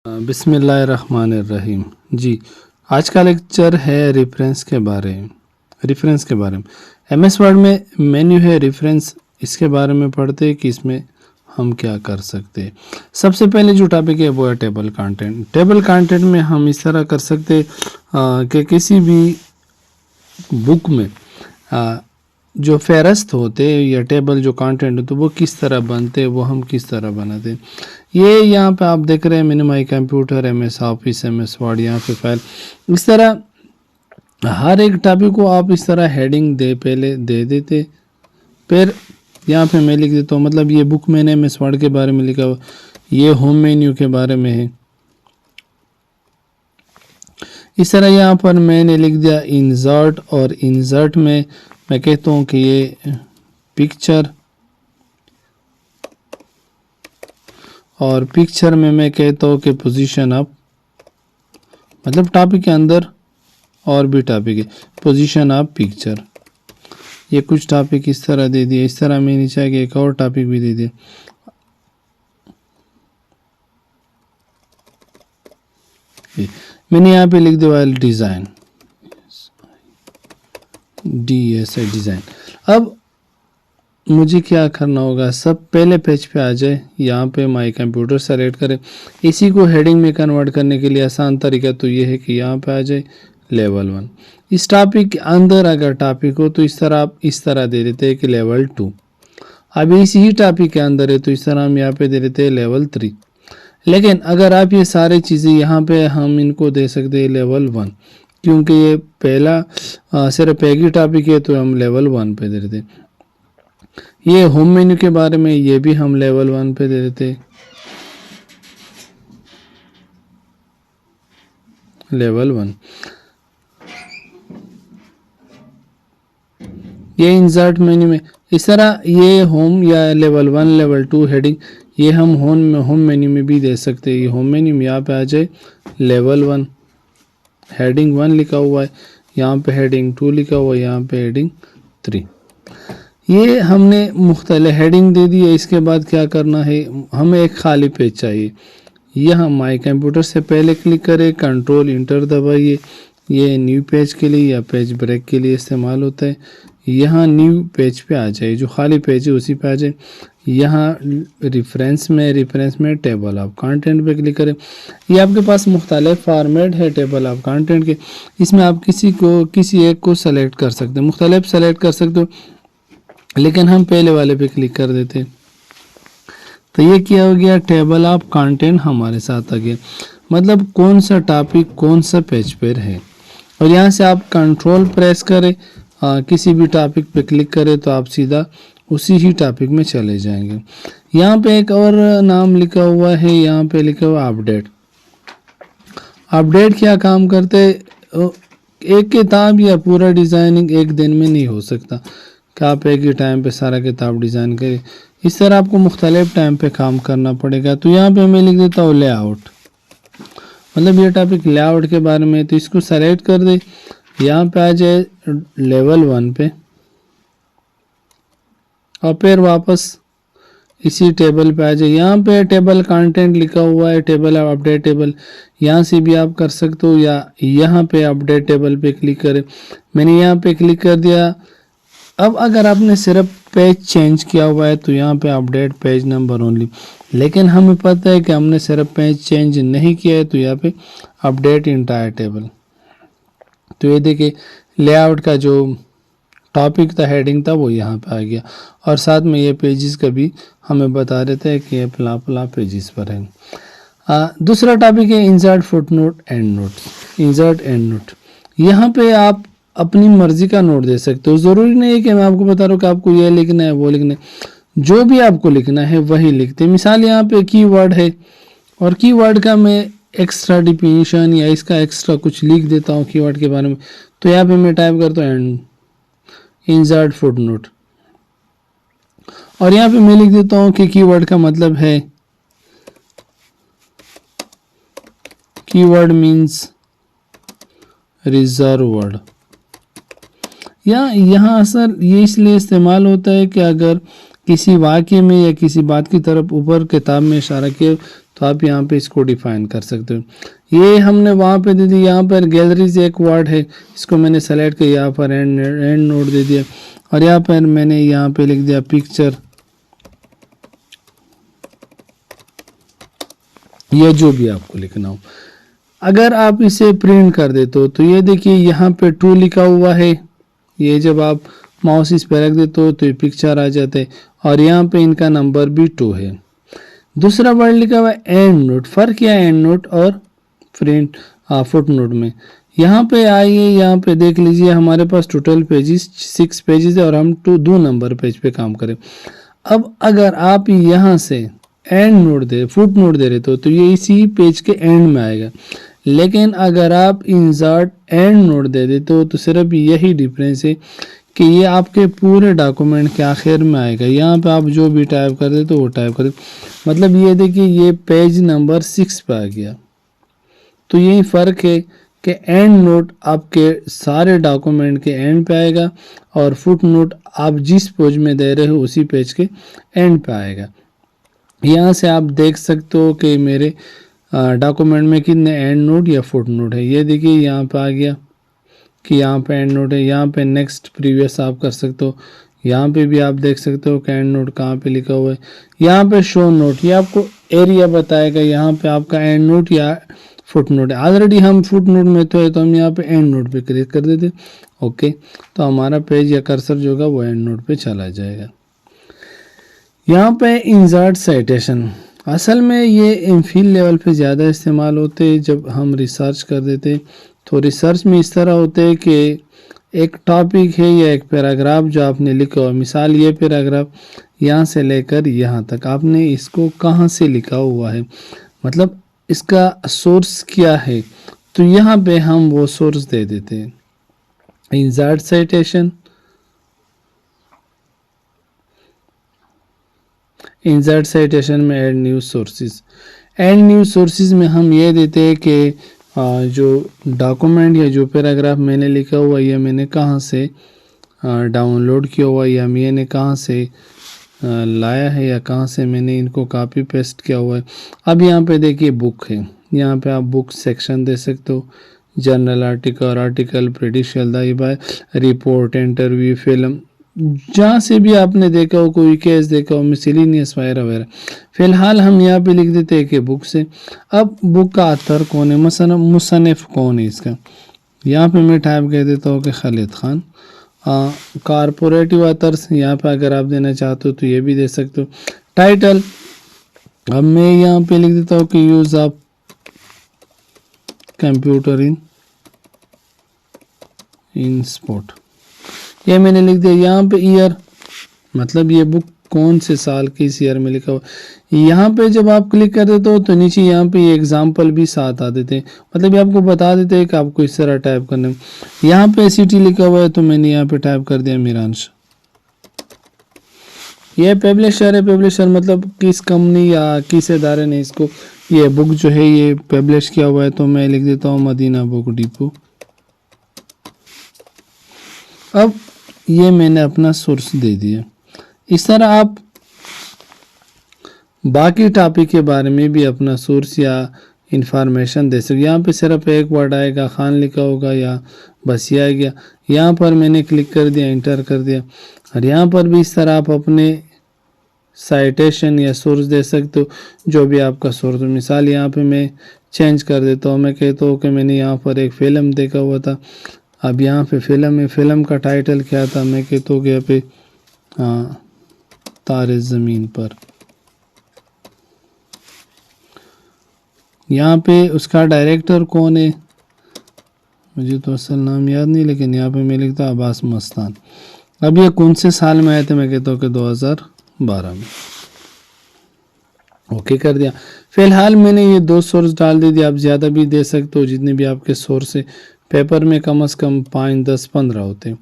बिस्मिल्लाहिर्रहमानिर्रहीम। जी, आज का लेक्चर है रेफरेंस के बारे में। एमएस वर्ड में मेन्यू है रेफरेंस, इसके बारे में पढ़ते हैं कि इसमें हम क्या कर सकते हैं। सबसे पहले जो टॉपिक है वो है टेबल कंटेंट। टेबल कंटेंट में हम इस तरह कर सकते कि किसी भी बुक में जो फेहरिस्त होते या टेबल जो कंटेंट होते वो किस तरह बनते, वो हम किस तरह बनाते। ये यहाँ पे आप देख रहे हैं mini my computer, MS office, MS word, यहाँ पे फाइल। इस तरह हर एक टॉपिक को आप इस तरह हेडिंग पहले दे देते, फिर यहाँ पे मैं लिख देता हूँ। मतलब ये बुक मैंने एमएस वर्ड के बारे में लिखा हुआ, ये होम मेन्यू के बारे में है। इस तरह यहाँ पर मैंने लिख दिया इंसर्ट, और इंसर्ट में मैं कहता हूँ कि ये पिक्चर, और पिक्चर में मैं कहता हूँ कि पोजीशन अप। मतलब टॉपिक के अंदर और भी टॉपिक है, पोजीशन अप पिक्चर। ये कुछ टॉपिक इस तरह दे दिए। इस तरह मैं नीचे आगे एक और टॉपिक भी दे दिया। मैंने यहाँ पे लिख दिया डिज़ाइन, DSI डिज़ाइन। अब मुझे क्या करना होगा, सब पहले पेज पे आ जाए, यहाँ पे माई कंप्यूटर सेलेक्ट करें। इसी को हेडिंग में कन्वर्ट करने के लिए आसान तरीका तो ये है कि यहाँ पे आ जाए लेवल 1। इस टॉपिक के अंदर अगर टॉपिक हो तो इस तरह आप इस तरह दे देते हैं कि लेवल 2। अब इसी ही टॉपिक के अंदर है तो इस तरह हम यहाँ पे दे देते हैं लेवल 3। लेकिन अगर आप ये सारी चीज़ें यहाँ पे हम इनको दे सकते हैं लेवल 1, क्योंकि ये पहला सिर्फ एक ही टॉपिक है तो हम लेवल 1 पे दे देते। ये होम मेन्यू के बारे में, ये भी हम लेवल 1 पे दे देते, लेवल 1। ये इंसर्ट मेन्यू में इस तरह ये होम या लेवल 1, लेवल 2 हेडिंग, ये हम होम मेन्यू में भी दे सकते हैं। ये होम मेन्यू में यहाँ पे आ जाए लेवल 1, हेडिंग 1 लिखा हुआ है, यहाँ पे हेडिंग 2 लिखा हुआ है, यहाँ पे हेडिंग 3। ये हमने मुख्तलिफ हेडिंग दे दी है। इसके बाद क्या करना है, हमें एक खाली पेज चाहिए। यह माई कंप्यूटर से पहले क्लिक करें, कंट्रोल इंटर दबाइए। ये न्यू पेज के लिए या पेज ब्रेक के लिए इस्तेमाल होता है। यहाँ न्यू पेज पे आ जाए, जो खाली पेज है उसी पे आ जाए। यहाँ रेफरेंस में टेबल ऑफ कंटेंट पे क्लिक करें। ये आपके पास मुख्तलिफ फॉर्मेट है टेबल ऑफ कंटेंट के, इसमें आप किसी एक को सेलेक्ट कर सकते हैं, मुख्तलिफ सेलेक्ट कर सकते हो, लेकिन हम पहले वाले पे क्लिक कर देते। तो ये क्या हो गया, टेबल ऑफ कंटेंट हमारे साथ आ गया। मतलब कौन सा टॉपिक कौन सा पेज पर है। और यहाँ से आप कंट्रोल प्रेस करें, किसी भी टॉपिक पे क्लिक करें तो आप सीधा उसी ही टॉपिक में चले जाएंगे। यहाँ पे एक और नाम लिखा हुआ है, यहाँ पे लिखा हुआ अपडेट। अपडेट क्या काम करते, एक किताब या पूरा डिज़ाइनिंग एक दिन में नहीं हो सकता कि आप एक ही टाइम पे सारा किताब डिज़ाइन करें। इस तरह आपको मुख्तलिफ टाइम पे काम करना पड़ेगा। तो यहाँ पे मैं लिख देता हूँ लेआउट। मतलब ये टॉपिक लेआउट के बारे में, तो इसको सेलेक्ट कर दे, यहाँ पे आ जाए लेवल 1 पे, और फिर वापस इसी टेबल पे आ जाए। यहाँ पे टेबल कंटेंट लिखा हुआ है, टेबल ऑफ अपडेट टेबल, यहाँ से भी आप कर सकते हो, या यहाँ पे अपडेट टेबल पे क्लिक करें। मैंने यहाँ पे क्लिक कर दिया। अब अगर आपने सिर्फ पेज चेंज किया हुआ है तो यहाँ पे अपडेट पेज नंबर ओनली, लेकिन हमें पता है कि हमने सिर्फ पेज चेंज नहीं किया है तो यहाँ पे अपडेट इंटायर टेबल। तो ये देखिए लेआउट का जो टॉपिक था, हेडिंग था, वो यहाँ पे आ गया, और साथ में ये पेजेस का भी हमें बता देते हैं कि ये फला पेजेस पर है। दूसरा टॉपिक है insert footnote and note. Insert and note, यहाँ पे आप अपनी मर्जी का नोट दे सकते हो। ज़रूरी नहीं है कि मैं आपको बता रहा हूँ कि आपको ये लिखना है वो लिखना है, जो भी आपको लिखना है वही लिखते हैं। मिसाल यहाँ पे कीवर्ड है, और कीवर्ड का मैं एक्स्ट्रा डिफिनीशन या इसका एक्स्ट्रा कुछ लिख देता हूँ कीवर्ड के बारे में। तो यहाँ पे मैं टाइप करता हूँ एंड इंसर्ट फुटनोट, और यहाँ पे मैं लिख देता हूँ कि कीवर्ड का मतलब है, कीवर्ड मीन्स रिजर्व वर्ड। या यहाँ असर ये इसलिए इस्तेमाल होता है कि अगर किसी वाक्य में या किसी बात की तरफ ऊपर किताब में इशारा किया तो आप यहाँ पे इसको डिफाइन कर सकते हो। ये हमने वहाँ पे दे दी, यहाँ पर गैलरीज एक वर्ड है, इसको मैंने सेलेक्ट किया, यहाँ पर एंड नोट दे दिया और यहाँ पर मैंने यहाँ पे लिख दिया पिक्चर या जो भी आपको लिखना हो। अगर आप इसे प्रिंट कर देते हो तो ये देखिए यहाँ पे 2 लिखा हुआ है, ये जब आप माउस इस पर रख देते हो तो ये पिक्चर आ जाते हैं और यहाँ पे इनका नंबर भी 2 है। दूसरा वर्ड लिखा हुआ है एंड नोट। फर्क क्या है एंड नोट और प्रिंट फुट नोट में? यहाँ पे आइए, यहाँ पे देख लीजिए हमारे पास टोटल पेजेस 6 पेजेस है और हम 2 नंबर पेज पे काम करें। अब अगर आप यहाँ से एंड नोट दे फुट नोट दे रहे तो ये इसी पेज के एंड में आएगा, लेकिन अगर आप इंसर्ट एंड नोट दे देते हो तो सिर्फ यही डिफरेंस है कि ये आपके पूरे डॉक्यूमेंट के आखिर में आएगा। यहाँ पे आप जो भी टाइप कर देते हो वो टाइप कर, मतलब ये देखिए ये पेज नंबर 6 पे आ गया। तो यही फ़र्क है कि एंड नोट आपके सारे डॉक्यूमेंट के एंड पे आएगा और फुट नोट आप जिस पेज में दे रहे हो उसी पेज के एंड पे आएगा। यहाँ से आप देख सकते हो कि मेरे डॉक्यूमेंट में कितने एंड नोट या फुट नोट है। ये देखिए यहाँ पे आ गया कि यहाँ पे एंड नोट है, यहाँ पे नेक्स्ट प्रीवियस आप कर सकते हो, यहाँ पे भी आप देख सकते हो कि एंड नोट कहाँ पे लिखा हुआ है। यहाँ पे शो नोट, ये आपको एरिया बताएगा यहाँ पे आपका एंड नोट या फुट नोट है। ऑलरेडी हम फुट नोट में तो हम यहाँ पे एंड नोट पे क्लिक कर देते, ओके, तो हमारा पेज या कर्सर जो होगा वो एंड नोट पे चला जाएगा। यहाँ पे इंसर्ट साइटेशन, असल में ये एमफिल लेवल पे ज़्यादा इस्तेमाल होते हैं। जब हम रिसर्च कर देते तो रिसर्च में इस तरह होते हैं कि एक टॉपिक है या एक पैराग्राफ जो आपने लिखा हो, मिसाल ये पैराग्राफ यहाँ से लेकर यहाँ तक आपने इसको कहाँ से लिखा हुआ है, मतलब इसका सोर्स क्या है, तो यहाँ पे हम वो सोर्स दे देते हैं। इंसर्ट साइटेशन, इंसर्ट साइटेशन में add new sources, add new sources में हम ये देते हैं कि जो डॉक्यूमेंट या जो पैराग्राफ मैंने लिखा हुआ या मैंने कहाँ से डाउनलोड किया हुआ या मैंने कहाँ से लाया है या कहाँ से मैंने इनको कॉपी पेस्ट किया हुआ है। अब यहाँ पे देखिए बुक है, यहाँ पे आप बुक सेक्शन दे सकते हो, journal article prediction by report interview film, जहाँ से भी आपने देखा हो, कोई केस देखा हो, मिसलिनियस वगैरह वगैरह। फिलहाल हम यहाँ पे लिख देते हैं कि बुक से। अब बुक का ऑथर कौन है, मुसन्निफ कौन है इसका, यहाँ पे मैं टाइप कर देता हूँ कि खालिद खान। कॉरपोरेटिव ऑथर्स यहाँ पे अगर आप देना चाहते हो तो ये भी दे सकते हो। टाइटल अब मैं यहाँ पे लिख देता हूँ कि use of computer in sport, ये मैंने लिख दिया। यहाँ पे ईयर, मतलब ये बुक कौन से साल किस ईयर में लिखा हुआ। यहाँ पे जब आप क्लिक कर देते हो तो नीचे यहाँ पे ये एग्जाम्पल भी साथ आ देते हैं, मतलब ये आपको बता देते हैं कि आपको इस तरह टाइप करना है। यहाँ पे सिटी लिखा हुआ है तो मैंने यहाँ पे टाइप कर दिया मीरांश। ये पब्लिशर है, पब्लिशर मतलब किस कंपनी या किस इदारे ने इसको ये बुक जो है ये पब्लिश किया हुआ है, तो मैं लिख देता हूँ मदीना बुक डिपो। अब ये मैंने अपना सोर्स दे दिया। इस तरह आप बाकी टॉपिक के बारे में भी अपना सोर्स या इंफॉर्मेशन दे सकते। यहाँ पे सिर्फ एक वर्ड आएगा, खान लिखा होगा या बस ये आ गया। यहाँ पर मैंने क्लिक कर दिया, इंटर कर दिया, और यहाँ पर भी इस तरह आप अपने साइटेशन या सोर्स दे सकते हो, जो भी आपका सोर्स। मिसाल यहाँ पे मैं चेंज कर देता हूँ, मैं कहता हूँ कि मैंने यहाँ पर एक फ़िल्म देखा हुआ था। अब यहाँ पे फिल्म है, फिल्म का टाइटल क्या था, मैं कहता हूँ कि यहाँ पे तारे ज़मीन पर। यहाँ पे उसका डायरेक्टर कौन है, मुझे तो असल नाम याद नहीं, लेकिन यहाँ पे मैं लिखता अब्बास मस्तान। अब ये कौन से साल में आए थे, मैं कहता हूँ कि 2012 में। ओके कर दिया। फिलहाल मैंने ये 2 सोर्स डाल दे दिया, आप ज़्यादा भी दे सकते हो, जितने भी आपके सोर्स है। पेपर में कम से कम 5, 10, 15 होते हैं।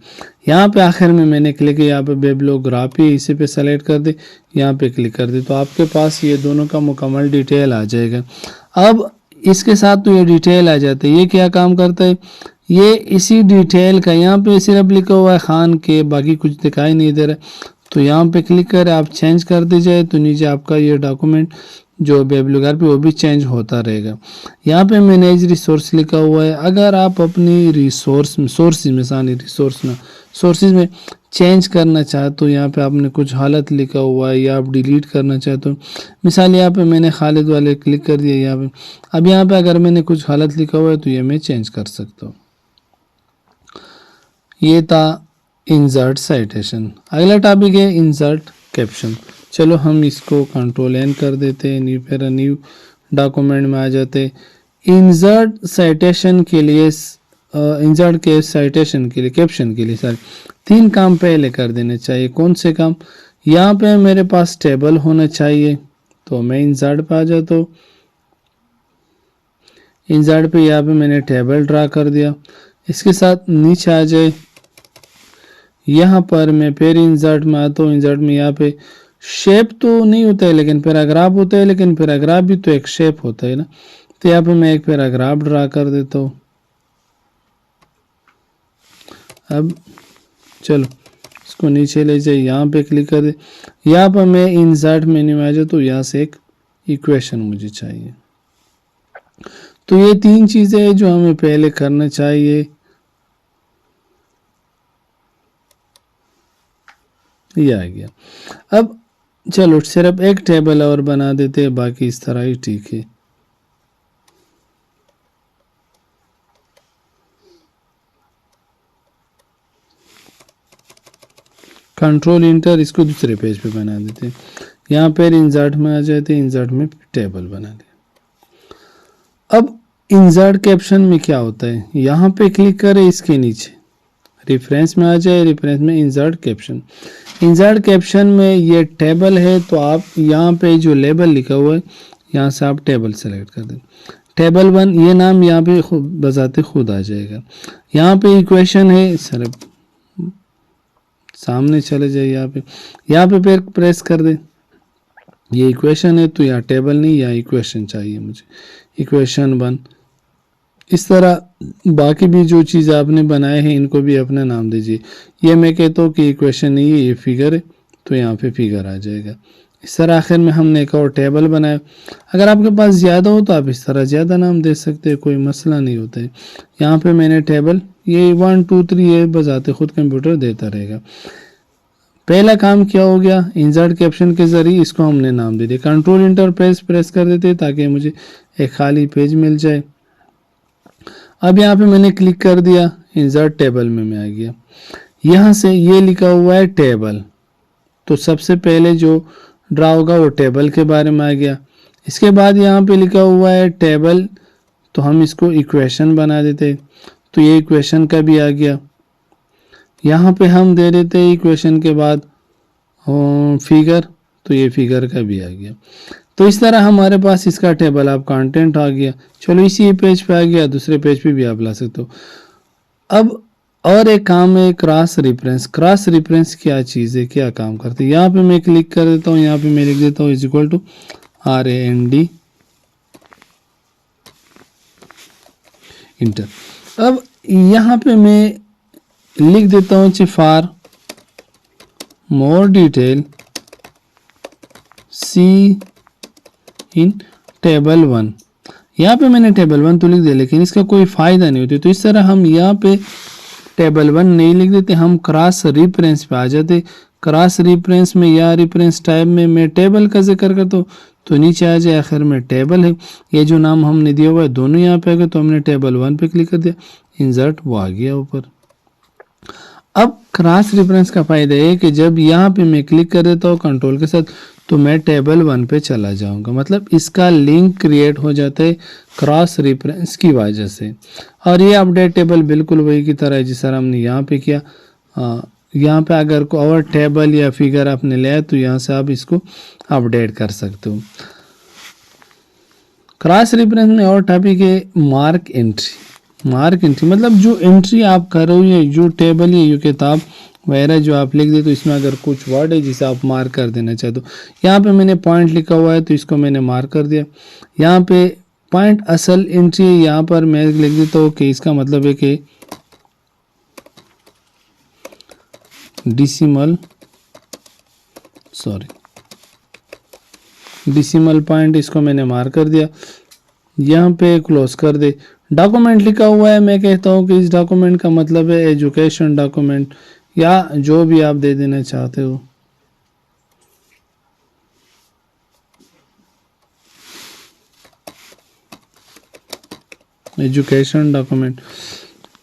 यहाँ पे आखिर में मैंने क्लिक किया, यहाँ पे बिब्लियोग्राफी इसी पे सेलेक्ट कर दे, यहाँ पे क्लिक कर दे, तो आपके पास ये दोनों का मुकम्मल डिटेल आ जाएगा। अब इसके साथ तो ये डिटेल आ जाता है। ये क्या काम करता है, ये इसी डिटेल का यहाँ पे सिर्फ लिखा हुआ है खान के, बाकी कुछ दिखाई नहीं दे रहा, तो यहाँ पे क्लिक करें, आप चेंज कर दीजिए तो नीचे आपका ये डॉक्यूमेंट जो बेबलुगार पे वो भी चेंज होता रहेगा। यहाँ पे मैनेज रिसोर्स लिखा हुआ है। अगर आप अपनी रिसोर्स में सोर्सेज में चेंज करना चाहे तो यहाँ पे आपने कुछ हालत लिखा हुआ है या आप डिलीट करना चाहे तो मिसाल यहाँ पे मैंने खालिद वाले क्लिक कर दिया यहाँ पे। अब यहाँ पे अगर मैंने कुछ हालत लिखा हुआ है तो ये मैं चेंज कर सकता हूँ। ये था इंसर्ट साइटेशन। अगला टॉपिक है इंसर्ट कैप्शन। चलो हम इसको कंट्रोल एन कर देते हैं, न्यू डॉक्यूमेंट में आ जाते। इंसर्ट साइटेशन के लिए इंसर्ट के साइटेशन के लिए कैप्शन के लिए सारे 3 काम पहले कर देने चाहिए। कौन से काम? यहाँ पे मेरे पास टेबल होना चाहिए तो मैं इंसर्ट पे आ जाता हूँ। इंसर्ट पे यहाँ पे मैंने टेबल ड्रा कर दिया। इसके साथ नीचे आ जाए, यहाँ पर मैं फिर इंसर्ट में आता हूँ। इंसर्ट में यहाँ पे शेप तो नहीं होता है लेकिन पैराग्राफ होता है, लेकिन पैराग्राफ भी तो एक शेप होता है ना। तो यहाँ पे मैं एक पैराग्राफ ड्रा कर देता हूँ। अब चलो इसको नीचे ले जाए, यहाँ पे क्लिक कर दे। यहाँ पर मैं इंसर्ट मेन्यू में आ जाए तो यहाँ से एक इक्वेशन मुझे चाहिए। तो ये 3 चीजें हैं जो हमें पहले करना चाहिए। ये आ गया। अब चलो सिर्फ एक टेबल और बना देते हैं, बाकी इस तरह ही ठीक है। कंट्रोल इंटर, इसको दूसरे पेज पे बना देते हैं। यहाँ पर इंसर्ट में आ जाते, इंसर्ट में टेबल बना दे। अब इंसर्ट कैप्शन में क्या होता है, यहाँ पे क्लिक करें, इसके नीचे रेफरेंस में आ जाए, रेफरेंस में इंसर्ट कैप्शन। इंसर्ट कैप्शन में ये टेबल है तो आप यहाँ पे जो लेबल लिखा हुआ है यहाँ से आप टेबल सेलेक्ट कर दें। टेबल 1 ये नाम यहाँ पे बजाते खुद आ जाएगा। यहाँ पे इक्वेशन है, सर सामने चले जाए, यहाँ पे फिर प्रेस कर दे। ये इक्वेशन है तो यहाँ टेबल नहीं, यहाँ इक्वेशन चाहिए मुझे, इक्वेशन 1। इस तरह बाकी भी जो चीज़ आपने बनाए हैं इनको भी अपना नाम दीजिए। ये मैं कहता हूँ कि इक्वेशन नहीं है, ये फिगर है तो यहाँ पे फिगर आ जाएगा। इस तरह आखिर में हमने एक और टेबल बनाया। अगर आपके पास ज़्यादा हो तो आप इस तरह ज़्यादा नाम दे सकते हैं, कोई मसला नहीं होता है। यहाँ पे मैंने टेबल ये 1 2 3 ये बजाते खुद कंप्यूटर देता रहेगा। पहला काम क्या हो गया, इंसर्ट कैप्शन के जरिए इसको हमने नाम दे दिया। कंट्रोल इंटर प्रेस कर देते ताकि मुझे एक खाली पेज मिल जाए। अब यहाँ पे मैंने क्लिक कर दिया, इंसर्ट टेबल में मैं आ गया। यहाँ से ये लिखा हुआ है टेबल, तो सबसे पहले जो ड्रा होगा वो टेबल के बारे में आ गया। इसके बाद यहाँ पे लिखा हुआ है टेबल, तो हम इसको इक्वेशन बना देते, तो ये इक्वेशन का भी आ गया। यहाँ पे हम दे देते हैं इक्वेशन के बाद फिगर, तो ये फिगर का भी आ गया। तो इस तरह हमारे पास इसका टेबल ऑफ कंटेंट आ गया। चलो इसी पेज पे आ गया, दूसरे पेज पे भी आप ला सकते हो। अब और एक काम है क्रॉस रेफरेंस। क्रॉस रेफरेंस क्या चीज़ है, क्या काम करते हैं? यहाँ पे मैं क्लिक कर देता हूँ, यहाँ पे मैं लिख देता हूँ is equal to RAND inter. अब यहाँ पे मैं लिख देता हूँ for more detail see in table 1। यहाँ पे मैंने टेबल 1 तो लिख दिया लेकिन इसका कोई फ़ायदा नहीं होती, तो इस तरह हम यहाँ पे टेबल 1 नहीं लिख देते, हम क्रॉस रेफरेंस पे आ जाते। क्रॉस रेफरेंस में या रेफरेंस टाइप में मैं टेबल का जिक्र करता हूँ तो नीचे आ जाए, आखिर में टेबल है। ये जो नाम हमने दिया हुआ है दोनों यहाँ पे आ गए, तो हमने टेबल 1 पे क्लिक कर दिया, इंसर्ट वो आ गया ऊपर। अब क्रॉस रेफरेंस का फायदा है कि जब यहाँ पे मैं क्लिक कर देता हूँ कंट्रोल के साथ तो मैं टेबल 1 पे चला जाऊंगा, मतलब इसका लिंक क्रिएट हो जाता है क्रॉस रेफरेंस की वजह से। और ये अपडेट टेबल बिल्कुल वही की तरह है जिस तरह हमने यहाँ पे किया। यहाँ पे अगर कोई और टेबल या फिगर आपने लिया तो यहाँ से आप इसको अपडेट कर सकते हो। क्रॉस रेफरेंस में और टॉपिक है मार्क एंट्री। मार्क एंट्री मतलब जो एंट्री आप कर रहे हो या जो टेबल या जो किताब वगैरह जो आप लिख दे, तो इसमें अगर कुछ वर्ड है जिसे आप मार्क कर देना चाहते हो, यहाँ पे मैंने पॉइंट लिखा हुआ है तो इसको मैंने मार्क कर दिया। यहाँ पे पॉइंट असल एंट्री है, यहाँ पर मैं लिख देता हूँ कि इसका मतलब है कि डेसिमल सॉरी, डिसिमल पॉइंट इसको मैंने मार्क कर दिया, यहाँ पे क्लोज कर दे। डॉक्यूमेंट लिखा हुआ है, मैं कहता हूँ कि इस डॉक्यूमेंट का मतलब है एजुकेशन डॉक्यूमेंट या जो भी आप दे देना चाहते हो। एजुकेशन डॉक्यूमेंट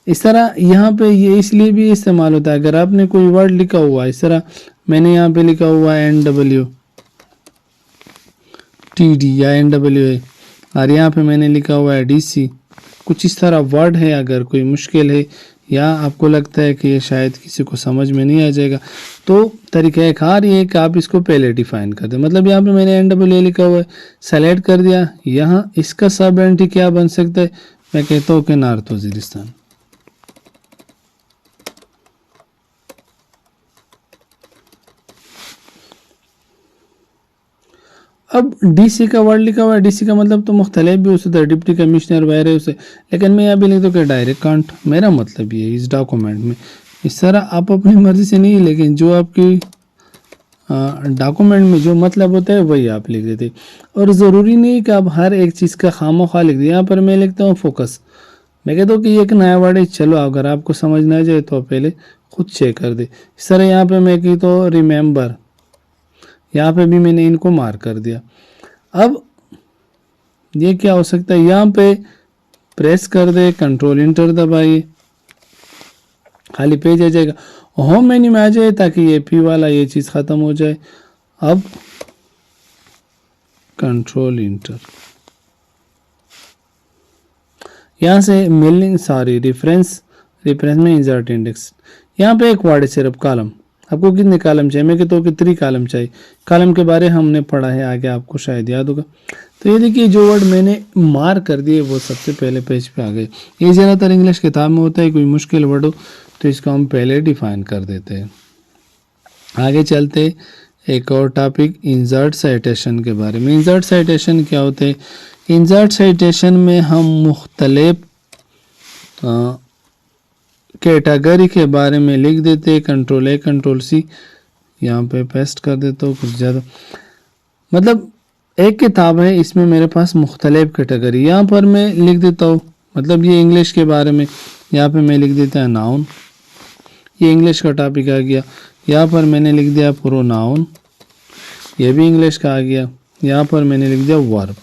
इस तरह यहाँ पे ये इसलिए भी इस्तेमाल होता है, अगर आपने कोई वर्ड लिखा हुआ है इस तरह, मैंने यहाँ पे लिखा हुआ है NWTD या NWA और यहाँ पे मैंने लिखा हुआ है DC, कुछ इस तरह वर्ड है, अगर कोई मुश्किल है या आपको लगता है कि ये शायद किसी को समझ में नहीं आ जाएगा, तो तरीक़ाकार ये है कि आप इसको पहले डिफाइन कर दें। मतलब यहाँ पे मैंने NWA लिखा हुआ है, सेलेक्ट कर दिया, यहाँ इसका सब एंट्री क्या बन सकता है, मैं कहता हूँ कि नॉर्थ वजीरिस्तान। अब DC का वर्ड लिखा हुआ है, DC का मतलब तो मुख्तलिफ भी हो सकता है, डिप्टी कमिश्नर वगैरह उसे, लेकिन मैं यहाँ पे लिख दूँ कि डायरेक्ट काउंट, मेरा मतलब ये है इस डॉक्यूमेंट में। इस तरह आप अपनी मर्ज़ी से नहीं, लेकिन जो आपकी डॉक्यूमेंट में जो मतलब होता है वही आप लिख देते, और ज़रूरी नहीं कि आप हर एक चीज़ का खामोखा लिख दें। यहाँ पर मैं लिखता हूँ फोकस, मैं कहता हूँ कि ये एक नया वर्ड है, चलो अगर आपको समझ ना जाए तो पहले खुद चेक कर दे। इस तरह यहाँ पे मैं कहता हूँ रिमेंबर, यहाँ पे भी मैंने इनको मार्क कर दिया। अब ये क्या हो सकता है, यहाँ पे प्रेस कर दे, कंट्रोल इंटर दबाइए, खाली पेज आ जाएगा, होम मेन्यू में आ जाए ताकि ये P वाला ये चीज़ ख़त्म हो जाए। अब कंट्रोल इंटर, यहाँ से मिलिंग सॉरी रेफरेंस में इंसर्ट इंडेक्स, यहाँ पे एक वर्ड है सिर्फ कॉलम, आपको कितने कॉलम चाहिए, मैं कहता हूँ कि 3 कॉलम चाहिए। कॉलम के बारे हमने पढ़ा है आगे, आपको शायद याद होगा। तो ये देखिए जो वर्ड मैंने मार्क कर दिए वो सबसे पहले पेज पे आ गए। ये ज़्यादातर इंग्लिश किताब में होता है, कोई मुश्किल वर्ड हो तो इसको हम पहले डिफाइन कर देते हैं। आगे चलते एक और टॉपिक इंसर्ट साइटेशन के बारे में। इंसर्ट साइटेशन क्या होते हैं, इंसर्ट साइटेशन में हम मुख्तलिफ कैटेगरी के बारे में लिख देते, कंट्रोल A कंट्रोल C यहाँ पे पेस्ट कर देता हूँ। कुछ ज़्यादा मतलब एक किताब है, इसमें मेरे पास मुख्तलिफ कैटेगरी, यहाँ पर मैं लिख देता हूँ, मतलब ये इंग्लिश के बारे में, यहाँ पे मैं लिख देता है नाउन, ये इंग्लिश का टॉपिक आ गया। यहाँ पर मैंने लिख दिया प्रोनाउन, ये भी इंग्लिश का आ गया। यहाँ पर मैंने लिख दिया वर्ब,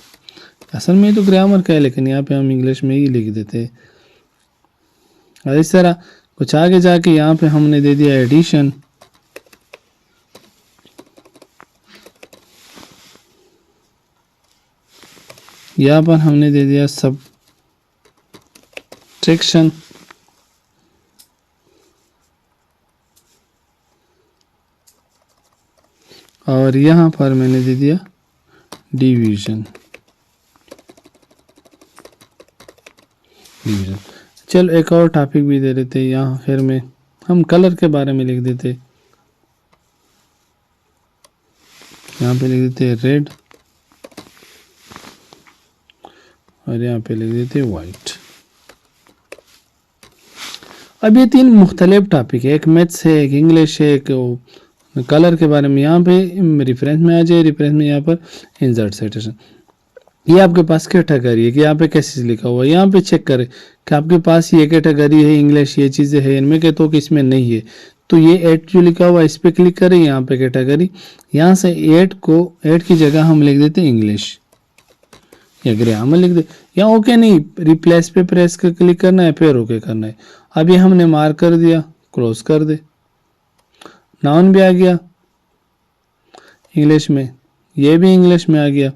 असल में तो ग्रामर का है लेकिन यहाँ पे हम इंग्लिश में ही लिख देते हैं। और इस तरह कुछ आगे जाके यहाँ पे हमने दे दिया एडिशन, यहाँ पर हमने दे दिया सब्ट्रैक्शन, और यहाँ पर मैंने दे दिया डिवीजन। चलो एक और टॉपिक भी दे देते, यहाँ आखिर में हम कलर के बारे में लिख देते, यहाँ पे लिख देते रेड और यहाँ पे लिख देते वाइट। अब ये 3 मुख्तलिफ टॉपिक है, एक मैथ्स है, एक इंग्लिश है, एक कलर के बारे में। यहाँ पे रेफरेंस में आ जाए, रेफरेंस में यहाँ पर इंसर्ट साइटेशन, ये आपके पास कैटेगरी है कि यहाँ पे कैसे लिखा हुआ है, यहाँ पे चेक करें कि आपके पास ये कैटेगरी है इंग्लिश, ये चीज़ें है, इनमें कहता हूँ कि इसमें नहीं है, तो ये 8 जो लिखा हुआ है इस पर क्लिक करें, यहाँ पे कैटेगरी, यहाँ से 8 की जगह हम लिख देते इंग्लिश या ग्रामर लिख दे, या ओके नहीं, रिप्लेस पे प्रेस कर क्लिक करना है, फिर ओके करना है। अब ये हमने मार्क कर दिया, क्लोज कर दे, नाउन भी आ गया इंग्लिश में, ये भी इंग्लिश में आ गया।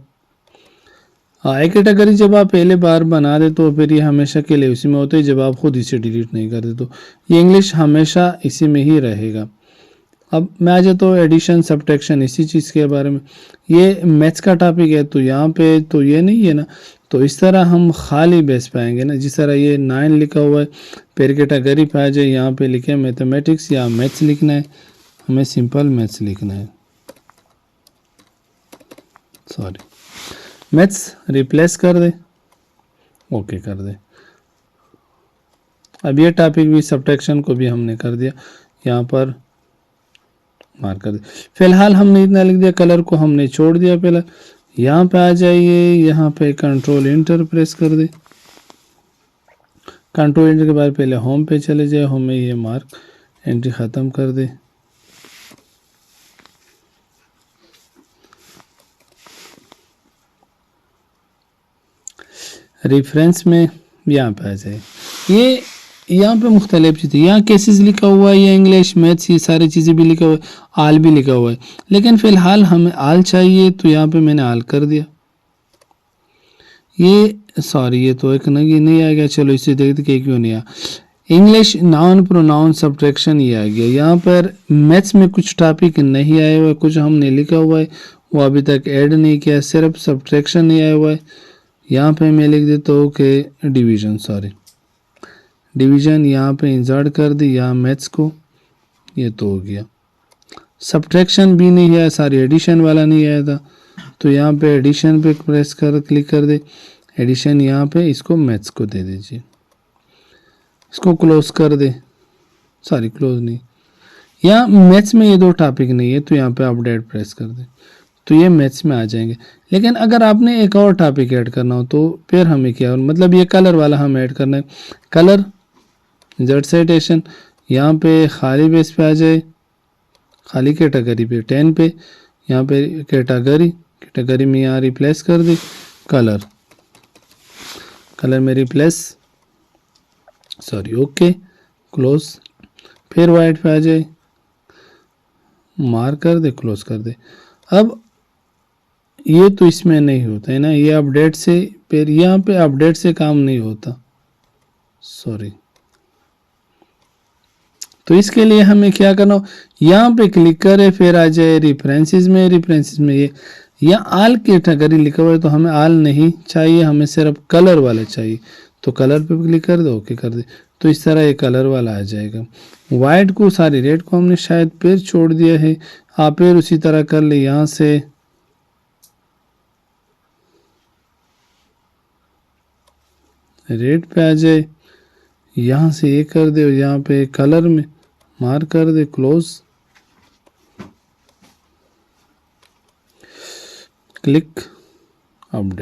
एक कैटेगरी जब आप पहले बार बना दे तो फिर ये हमेशा के लिए उसी में होते हैं, जब आप खुद इसे डिलीट नहीं कर दे तो ये इंग्लिश हमेशा इसी में ही रहेगा। अब मैं आ जाता हूँ एडिशन सब्ट्रैक्शन, इसी चीज़ के बारे में, ये मैथ्स का टॉपिक है तो यहाँ पे तो ये नहीं है ना, तो इस तरह हम खाली बेस पाएंगे ना, जिस तरह ये 9 लिखा हुआ है, फिर कैटेगरी पे आ जाए, यहाँ पे लिखे मैथमेटिक्स या मैथ्स लिखना है, हमें सिंपल मैथ्स लिखना है, सॉरी मैथ्स रिप्लेस कर दे, ओके कर दे। अब ये टॉपिक भी सब्ट्रैक्शन को भी हमने कर दिया, यहाँ पर मार्क कर दे। फिलहाल हमने इतना लिख दिया, कलर को हमने छोड़ दिया। पहले यहाँ पे आ जाइए, यहाँ पे कंट्रोल इंटर प्रेस कर दे। कंट्रोल इंटर के बाद पहले होम पे चले जाए, होम में ये मार्क एंट्री ख़त्म कर दे। रेफरेंस में यहाँ पे आ जाए, ये यहाँ पे मुख्तलिफ चीज़ें, यहाँ केसेस लिखा हुआ है, ये इंग्लिश मैथ्स ये सारी चीज़ें भी लिखा हुआ है, आल भी लिखा हुआ है, लेकिन फ़िलहाल हमें आल चाहिए तो यहाँ पे मैंने आल कर दिया। ये सॉरी, ये तो एक नहीं आ गया, चलो इसे देखते कि क्यों नहीं आया। इंग्लिश नाउन प्रोनाउन सब्ट्रैक्शन ये आ गया। यहाँ पर मैथ्स में कुछ टॉपिक नहीं आया हुआ है, कुछ हमने लिखा हुआ है वो अभी तक ऐड नहीं किया, सिर्फ सब्ट्रैक्शन नहीं आया हुआ है। यहाँ पे मैं लिख देता हूँ कि डिवीज़न, सॉरी डिवीज़न यहाँ पे इंसर्ट कर दी, यहाँ मैथ्स को, ये तो हो गया। सब्ट्रैक्शन भी नहीं आया, सारी एडिशन वाला नहीं आया था, तो यहाँ पे एडिशन पे प्रेस कर क्लिक कर दे, एडिशन यहाँ पे इसको मैथ्स को दे दीजिए, इसको क्लोज कर दे, सॉरी क्लोज नहीं, यहाँ मैथ्स में ये दो टॉपिक नहीं है तो यहाँ पे अपडेट प्रेस कर दे, तो ये मैथ्स में आ जाएंगे। लेकिन अगर आपने एक और टॉपिक ऐड करना हो तो फिर हमें क्या, मतलब ये कलर वाला हम ऐड करना है, कलर जेड साइटेशन, यहाँ पे खाली बेस पे आ जाए, खाली कैटेगरी पे 10 पे, यहाँ पे कैटेगरी में यहाँ रिप्लेस कर दे कलर, कलर में रिप्लेस, सॉरी ओके क्लोज, फिर वाइट पे आ जाए, मार्क कर दे, क्लोज कर दे। अब ये तो इसमें नहीं होता है ना, ये अपडेट से, फिर यहाँ पे अपडेट से काम नहीं होता, सॉरी। तो इसके लिए हमें क्या करना हो, यहाँ पे क्लिक करे, फिर आ जाए रेफरेंसेस में, रेफरेंसेस में ये यहाँ आल कैटेगरी लिखा हुआ है तो हमें आल नहीं चाहिए, हमें सिर्फ कलर वाला चाहिए, तो कलर पे क्लिक कर दो, ओके कर दे, तो इस तरह ये कलर वाला आ जाएगा। वाइट को सारी रेड को हमने शायद फिर छोड़ दिया है, आप फिर उसी तरह कर ले, यहाँ से रेड पे आ जाए, यहाँ से ये कर दे, यहाँ पे कलर में मार्क कर दे, क्लोज, क्लिक अपडेट।